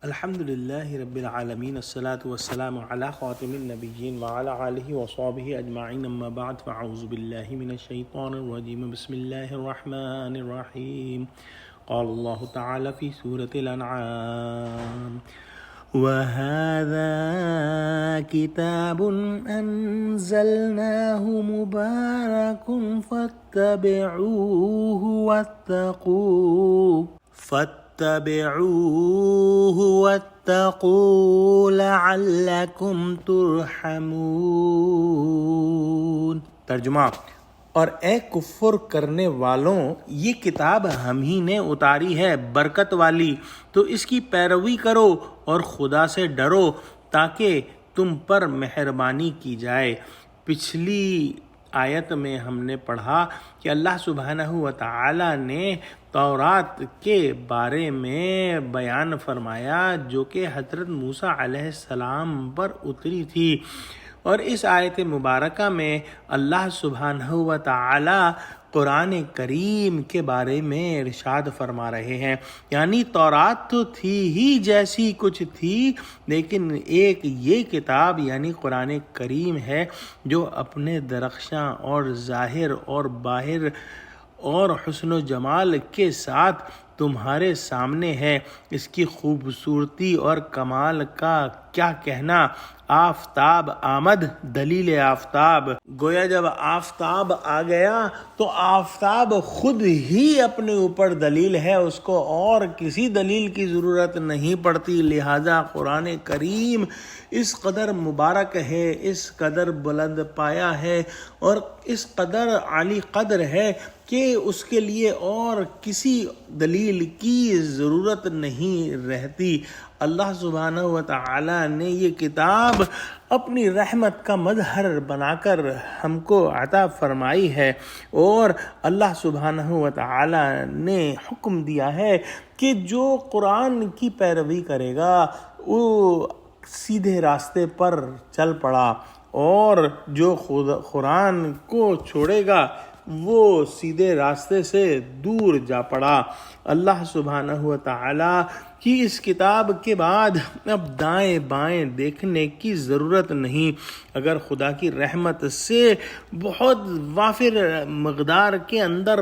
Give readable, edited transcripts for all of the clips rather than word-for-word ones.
الحمد لله رب العالمين الصلاة والسلام على خاتم النبيين وعلى آله وصحبه أجمعين أما بعد فأعوذ بالله من الشيطان الرجيم بسم الله الرحمن الرحيم قال الله تعالى في سورة الأنعام وهذا كتاب أنزلناه مبارك فاتبعوه واتقوا لعلكم ترحمون۔ ترجمہ: اور اے کفر کرنے والوں، یہ کتاب ہم ہی نے اتاری ہے برکت والی، تو اس کی پیروی کرو اور خدا سے ڈرو تاکہ تم پر مہربانی کی جائے۔ پچھلی آیت میں ہم نے پڑھا کہ اللہ سبحانہ و تعالی نے تورات کے بارے میں بیان فرمایا جو کہ حضرت موسیٰ علیہ السلام پر اتری تھی، اور اس آیت مبارکہ میں اللہ سبحانہ و تعالی قرآن کریم کے بارے میں ارشاد فرما رہے ہیں، یعنی تورات تو تھی ہی جیسی کچھ تھی، لیکن ایک یہ کتاب یعنی قرآن کریم ہے جو اپنے درخشاں اور ظاہر اور باہر اور حسن و جمال کے ساتھ تمہارے سامنے ہے۔ اس کی خوبصورتی اور کمال کا کیا کہنا۔ آفتاب آمد، دلیل آفتاب، گویا جب آفتاب آ گیا تو آفتاب خود ہی اپنے اوپر دلیل ہے، اس کو اور کسی دلیل کی ضرورت نہیں پڑتی، لہذا قرآن کریم اس قدر مبارک ہے، اس قدر بلند پایا ہے اور اس قدر عالی قدر ہے کہ اس کے لیے اور کسی دلیل کی ضرورت نہیں رہتی۔ اللہ سبحانہ و تعالی نے یہ کتاب اپنی رحمت کا مظہر بنا کر ہم کو عطا فرمائی ہے، اور اللہ سبحانہ و تعالی نے حکم دیا ہے کہ جو قرآن کی پیروی کرے گا وہ سیدھے راستے پر چل پڑا، اور جو قرآن کو چھوڑے گا وہ سیدھے راستے سے دور جا پڑا۔ اللہ سبحانہ و تعالی کی اس کتاب کے بعد اب دائیں بائیں دیکھنے کی ضرورت نہیں۔ اگر خدا کی رحمت سے بہت وافر مقدار کے اندر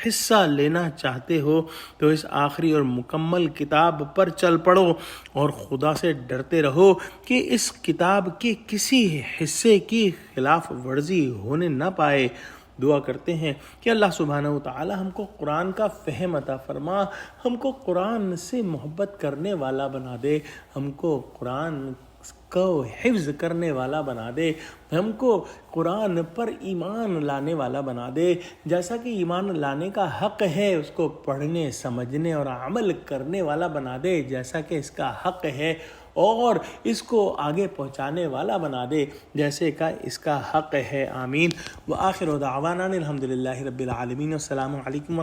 حصہ لینا چاہتے ہو تو اس آخری اور مکمل کتاب پر چل پڑو اور خدا سے ڈرتے رہو کہ اس کتاب کے کسی حصے کی خلاف ورزی ہونے نہ پائے۔ دعا کرتے ہیں کہ اللہ سبحانہ و تعالی ہم کو قرآن کا فہم عطا فرما، ہم کو قرآن سے محبت کرنے والا بنا دے، ہم کو قرآن کو حفظ کرنے والا بنا دے، ہم کو قرآن پر ایمان لانے والا بنا دے۔ جیسا کہ ایمان لانے کا حق ہے اس کو پڑھنے، سمجھنے اور عمل کرنے والا بنا دے، جیسا کہ اس کا حق ہے اور اس کو آگے پہنچانے والا بنا دے جیسے کہ اس کا حق ہے۔ آمین۔ وآخر دعوانا الحمدللہ رب العالمین۔ السلام علیکم۔